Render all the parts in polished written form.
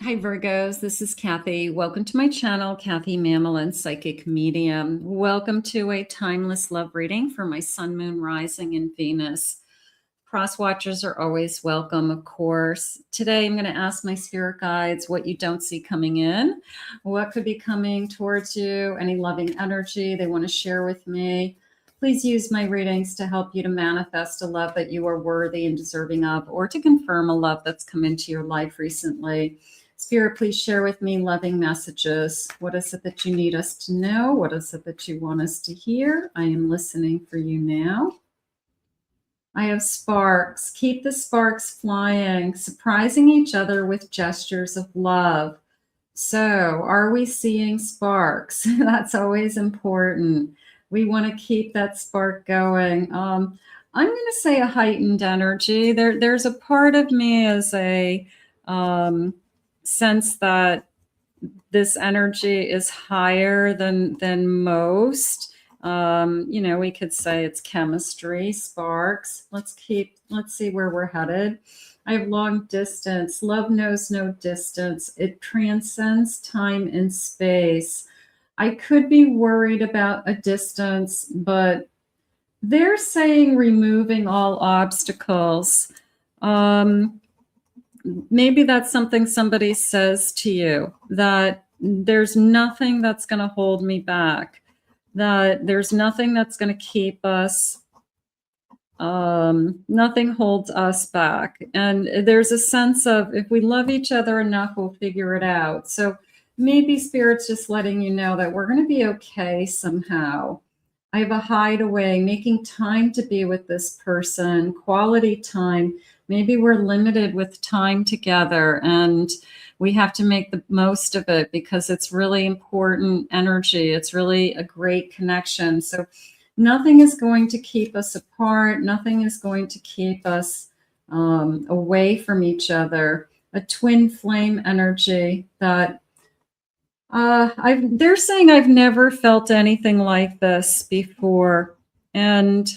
Hi Virgos, this is Kathy. Welcome to my channel, Kathy Mamolen, Psychic Medium. Welcome to a timeless love reading for my Sun, Moon, Rising, and Venus. Cross watchers are always welcome, of course. Today I'm going to ask my spirit guides what you don't see coming in, what could be coming towards you, any loving energy they want to share with me. Please use my readings to help you to manifest a love that you are worthy and deserving of, or to confirm a love that's come into your life recently. Spirit, please share with me loving messages. What is it that you need us to know? What is it that you want us to hear? I am listening for you now. I have sparks. Keep the sparks flying, surprising each other with gestures of love. So, are we seeing sparks? That's always important. We want to keep that spark going. I'm going to say a heightened energy. There's a part of me as a sense that this energy is higher than most. We could say it's chemistry, sparks. Let's see where we're headed. I have long distance. Love knows no distance. It transcends time and space. I could be worried about a distance, but they're saying removing all obstacles. Maybe that's something somebody says to you, that there's nothing that's going to hold me back, that there's nothing that's going to keep us, nothing holds us back. And there's a sense of, if we love each other enough, we'll figure it out. So maybe Spirit's just letting you know that we're going to be okay somehow. I have a hideaway, making time to be with this person, quality time. Maybe we're limited with time together and we have to make the most of it because it's really important energy. It's really a great connection. So nothing is going to keep us apart. Nothing is going to keep us away from each other. A twin flame energy that they're saying I've never felt anything like this before. And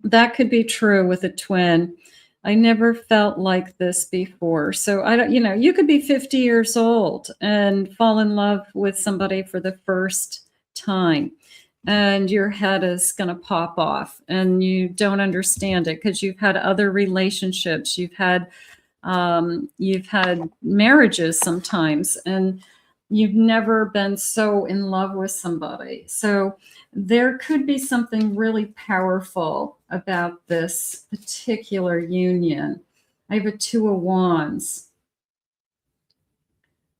that could be true with a twin. I never felt like this before. So I don't, you could be 50 years old and fall in love with somebody for the first time, and your head is going to pop off and you don't understand it because you've had other relationships, you've had marriages sometimes, and you've never been so in love with somebody. So there could be something really powerful about this particular union. I have a Two of Wands.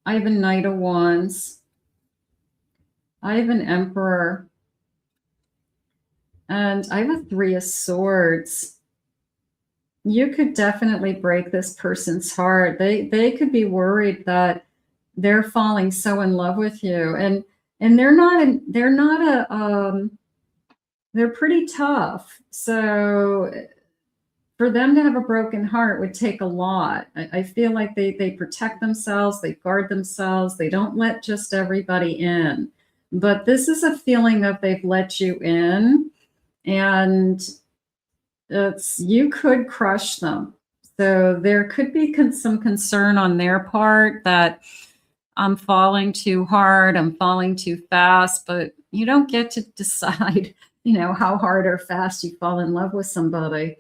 I have a Knight of Wands. I have an Emperor. And I have a Three of Swords. You could definitely break this person's heart. They could be worried that they're falling so in love with you, and they're pretty tough. So for them to have a broken heart would take a lot. I feel like they protect themselves, they guard themselves, they don't let just everybody in. But this is a feeling of they've let you in, and you could crush them. So there could be some concern on their part that I'm falling too hard, I'm falling too fast, but you don't get to decide, how hard or fast you fall in love with somebody.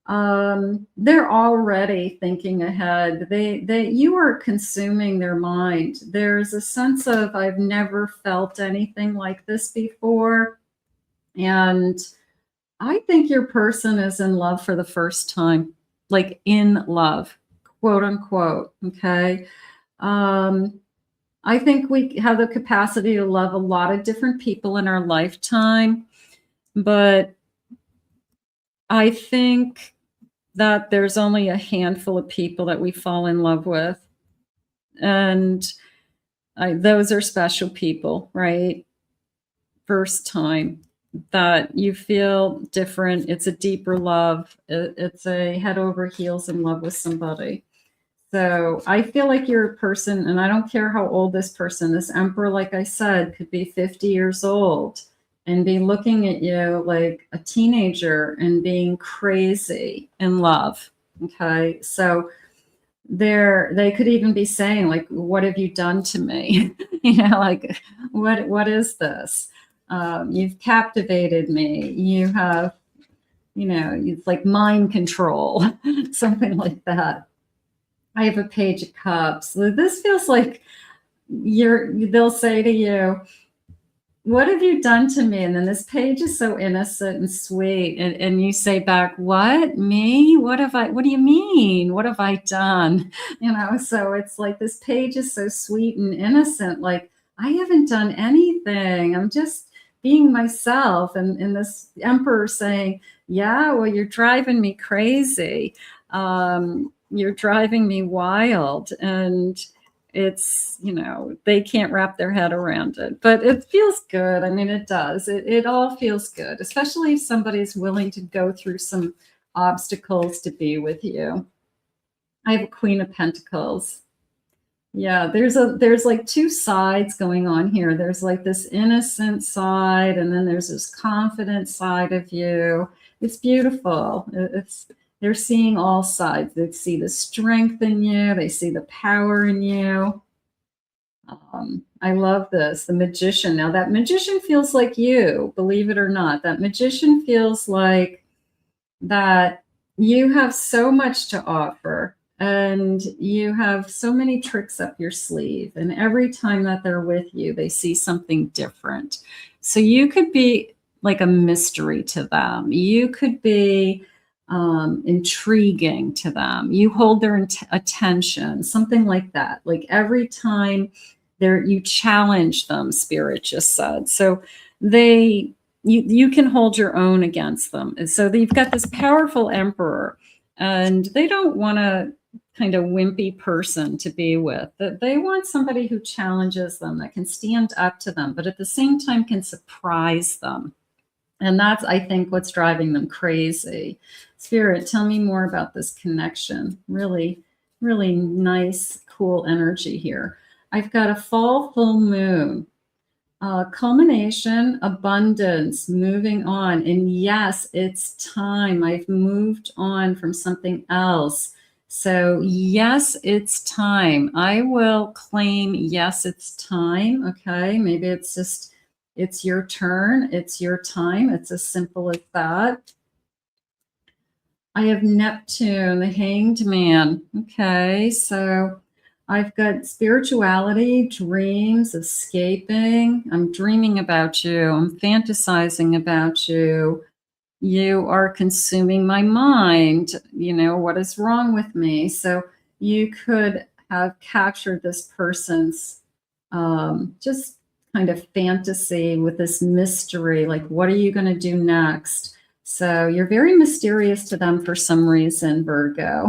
They're already thinking ahead. You are consuming their mind. There's a sense of, I've never felt anything like this before. And I think your person is in love for the first time, like in love, quote unquote. Okay. I think we have the capacity to love a lot of different people in our lifetime, but I think that there's only a handful of people that we fall in love with. And those are special people, right? First time that you feel different. It's a deeper love. It's a head over heels in love with somebody. So I feel like you're a person, and I don't care how old this person, this Emperor, like I said, could be 50 years old and be looking at you like a teenager and being crazy in love. Okay. So they could even be saying like, what have you done to me? Like, what is this? You've captivated me. You have, it's like mind control, something like that. I have a Page of Cups. This feels like they'll say to you, what have you done to me? And then this page is so innocent and sweet. And you say back, what? Me? What do you mean? What have I done? So it's like this page is so sweet and innocent. Like, I haven't done anything. I'm just being myself. And this Emperor saying, yeah, well, you're driving me crazy. You're driving me wild. And it's, they can't wrap their head around it, but it feels good. I mean, it does. It all feels good, especially if somebody's willing to go through some obstacles to be with you. I have a Queen of Pentacles. Yeah, there's like two sides going on here. There's like this innocent side, and then there's this confident side of you. It's beautiful. They're seeing all sides. They see the strength in you. They see the power in you. I love this. The Magician. Now that Magician feels like you, believe it or not. That Magician feels like that you have so much to offer and you have so many tricks up your sleeve. And every time that they're with you, they see something different. So you could be like a mystery to them. You could be intriguing to them. You hold their attention, something like that. Like every time you challenge them, Spirit just said. So you can hold your own against them. And so you've got this powerful Emperor, and they don't want a kind of wimpy person to be with. They want somebody who challenges them, that can stand up to them, but at the same time can surprise them. And that's, I think, what's driving them crazy. Spirit, tell me more about this connection. Really, really nice, cool energy here. I've got a fall full moon, culmination, abundance, moving on. And yes, it's time. I've moved on from something else. So yes, it's time. I will claim, yes, it's time. Okay, maybe it's just, it's your turn. It's your time. It's as simple as that. I have Neptune, the Hanged Man. Okay, so I've got spirituality, dreams, escaping. I'm dreaming about you. I'm fantasizing about you. You are consuming my mind. What is wrong with me? So you could have captured this person's just kind of fantasy with this mystery, like, what are you going to do next? So you're very mysterious to them for some reason, Virgo.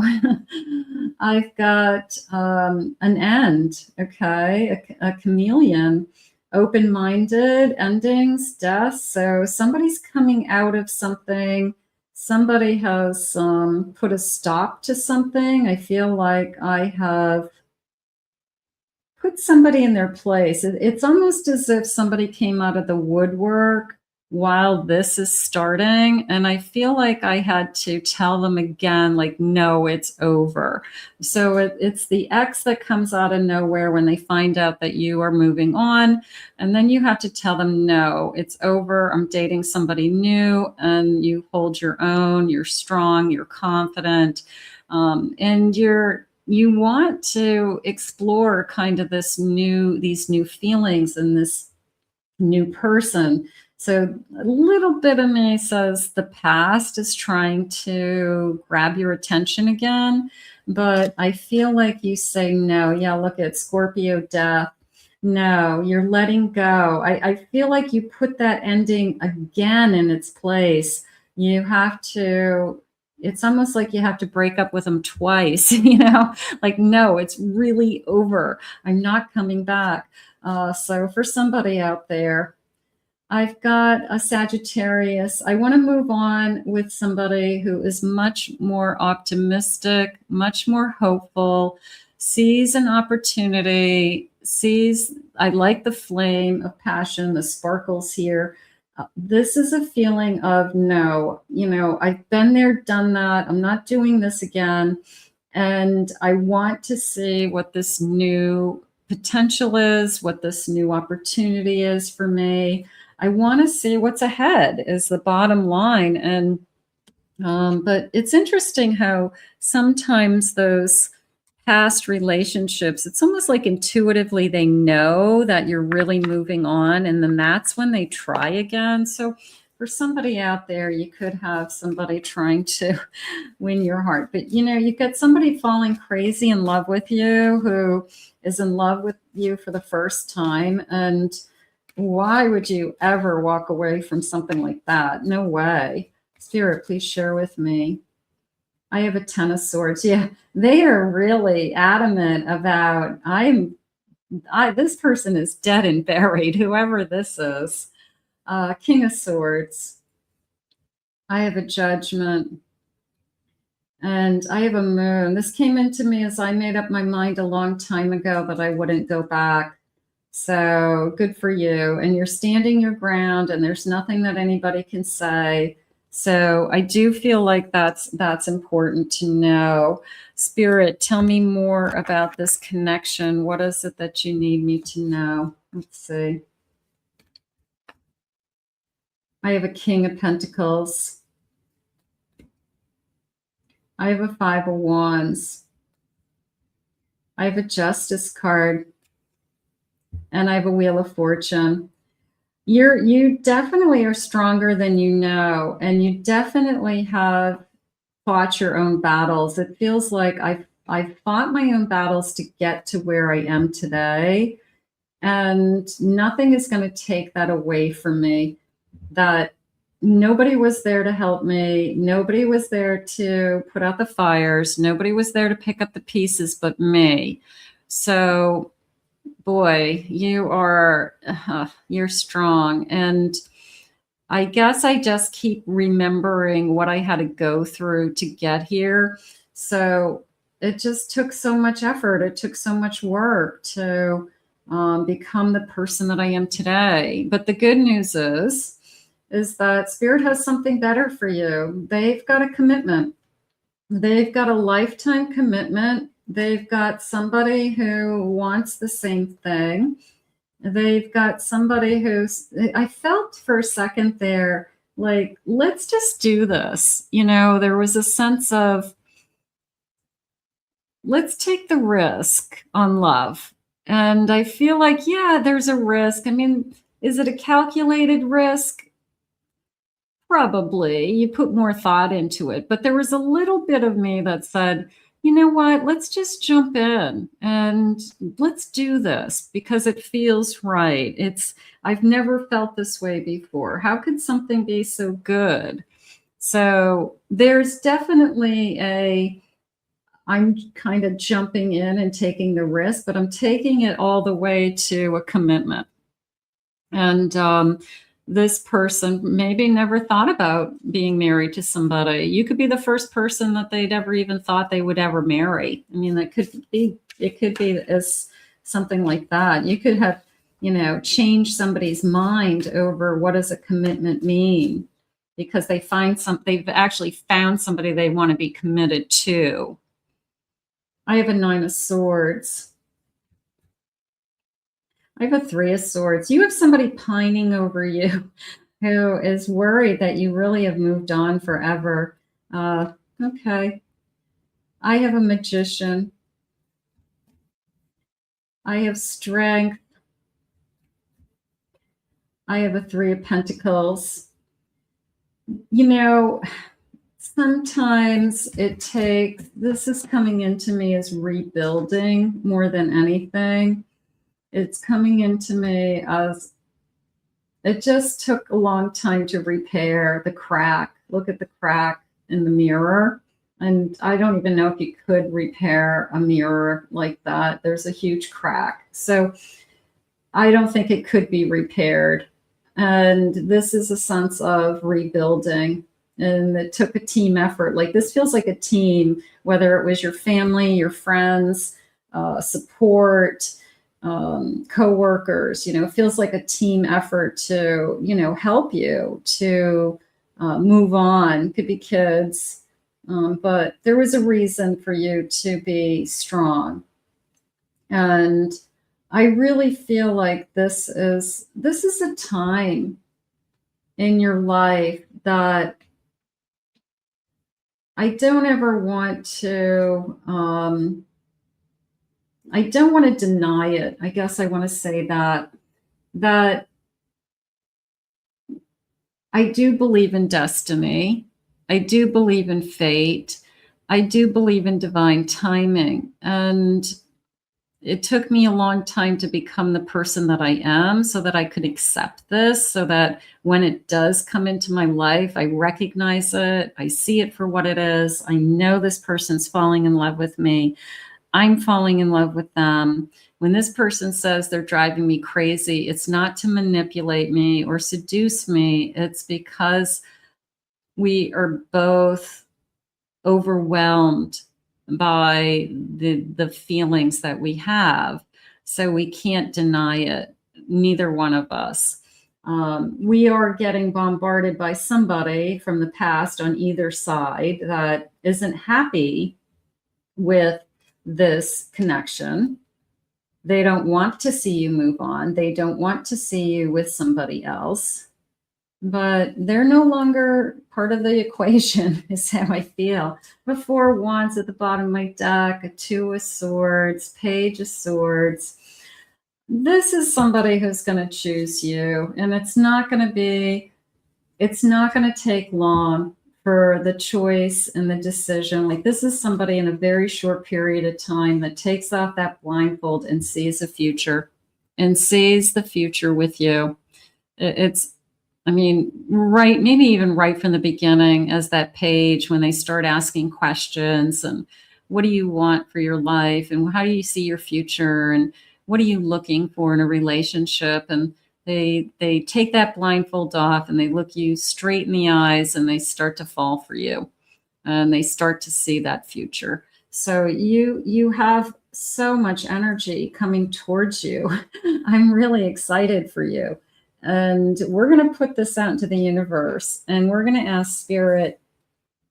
I've got an end, okay, a chameleon, open-minded, endings, death. So somebody's coming out of something. Somebody has put a stop to something. I feel like I have put somebody in their place. It's almost as if somebody came out of the woodwork while this is starting. And I feel like I had to tell them again, like, no, it's over. So it's the ex that comes out of nowhere when they find out that you are moving on. And then you have to tell them, no, it's over. I'm dating somebody new. And you hold your own. You're strong. You're confident. And you want to explore kind of these new feelings and this new person. So a little bit of me says the past is trying to grab your attention again, but I feel like you say no. Yeah, look at Scorpio death. No, you're letting go. I feel like you put that ending again in its place. You have to, it's almost like you have to break up with them twice, like, no, it's really over. I'm not coming back. So for somebody out there, I've got a Sagittarius. I want to move on with somebody who is much more optimistic, much more hopeful, sees an opportunity, I like the flame of passion, the sparkles here. This is a feeling of no, I've been there, done that. I'm not doing this again. And I want to see what this new potential is, what this new opportunity is for me. I want to see what's ahead is the bottom line. And but it's interesting how sometimes those past relationships, it's almost like intuitively they know that you're really moving on, and then that's when they try again. So for somebody out there, you could have somebody trying to win your heart, but you get somebody falling crazy in love with you who is in love with you for the first time. And why would you ever walk away from something like that? No way. Spirit, please share with me. I have a 10 of Swords. Yeah, they are really adamant about this person is dead and buried, whoever this is. King of Swords. I have a Judgment. And I have a Moon. This came into me as I made up my mind a long time ago that I wouldn't go back. So good for you. And you're standing your ground, and there's nothing that anybody can say. So I do feel like that's important to know. Spirit, tell me more about this connection. What is it that you need me to know? Let's see. I have a King of Pentacles. I have a 5 of Wands. I have a Justice card. And I have a Wheel of Fortune. You definitely are stronger than you know, and you definitely have fought your own battles. It feels like I've fought my own battles to get to where I am today, and nothing is going to take that away from me. That nobody was there to help me. Nobody was there to put out the fires. Nobody was there to pick up the pieces but me. So boy, you're strong. And I guess I just keep remembering what I had to go through to get here. So it just took so much effort. It took so much work to become the person that I am today. But the good news is that Spirit has something better for you. They've got a commitment. They've got a lifetime commitment. They've got somebody who wants the same thing. They've got somebody I felt for a second there, like, let's just do this. There was a sense of, let's take the risk on love. And I feel like, yeah, there's a risk. I mean, is it a calculated risk? Probably. You put more thought into it. But there was a little bit of me that said, you know what, let's just jump in and let's do this because it feels right. I've never felt this way before. How could something be so good? So there's definitely I'm kind of jumping in and taking the risk, but I'm taking it all the way to a commitment. And this person maybe never thought about being married to somebody. You could be the first person that they'd ever even thought they would ever marry. I mean, it could be as something like that. You could have, changed somebody's mind over what does a commitment mean, because they've actually found somebody they want to be committed to. I have a 9 of Swords. I have a 3 of Swords. You have somebody pining over you who is worried that you really have moved on forever. Okay. I have a Magician. I have Strength. I have a 3 of Pentacles. Sometimes this is coming into me as rebuilding more than anything. It's coming into me as it just took a long time to repair the crack. Look at the crack in the mirror. And I don't even know if you could repair a mirror like that. There's a huge crack. So I don't think it could be repaired. And this is a sense of rebuilding. And it took a team effort. Like, this feels like a team, whether it was your family, your friends, support, co-workers, it feels like a team effort to, help you to move on. Could be kids, But there was a reason for you to be strong. And I really feel like this is a time in your life that I don't ever want to, I don't want to deny it. I guess I want to say that I do believe in destiny. I do believe in fate. I do believe in divine timing. And it took me a long time to become the person that I am so that I could accept this, so that when it does come into my life, I recognize it. I see it for what it is. I know this person's falling in love with me. I'm falling in love with them. When this person says they're driving me crazy, it's not to manipulate me or seduce me. It's because we are both overwhelmed by the feelings that we have. So we can't deny it, neither one of us. We are getting bombarded by somebody from the past on either side that isn't happy with this connection. They don't want to see you move on. They don't want to see you with somebody else. But they're no longer part of the equation, is how I feel. The 4 wands at the bottom of my deck, a 2 of swords, page of swords. This is somebody who's going to choose you, and it's not going to take long for the choice and the decision. Like, this is somebody in a very short period of time that takes off that blindfold and sees the future with you. Maybe even right from the beginning, as that page, when they start asking questions and what do you want for your life and how do you see your future and what are you looking for in a relationship? And they take that blindfold off and they look you straight in the eyes and they start to fall for you and they start to see that future. So you have so much energy coming towards you. I'm really excited for you. And we're going to put this out into the universe and we're going to ask Spirit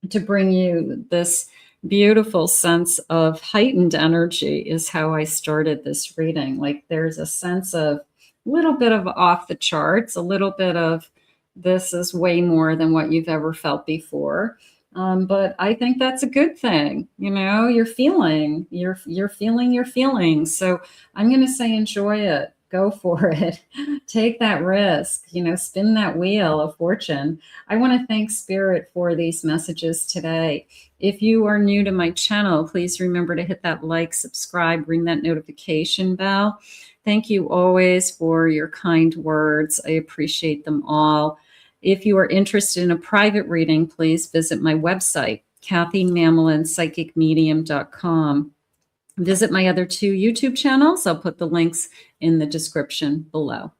to bring you this beautiful sense of heightened energy, is how I started this reading. Like, there's a sense of a little bit of off the charts, a little bit of this is way more than what you've ever felt before. But I think that's a good thing. You're feeling your feelings. So I'm going to say, enjoy it. Go for it. Take that risk, spin that wheel of fortune. I want to thank Spirit for these messages today. If you are new to my channel, please remember to hit that like, subscribe, ring that notification bell. Thank you always for your kind words. I appreciate them all. If you are interested in a private reading, please visit my website, kathymamolenspsychicmedium.com. Visit my other 2 YouTube channels. I'll put the links in the description below.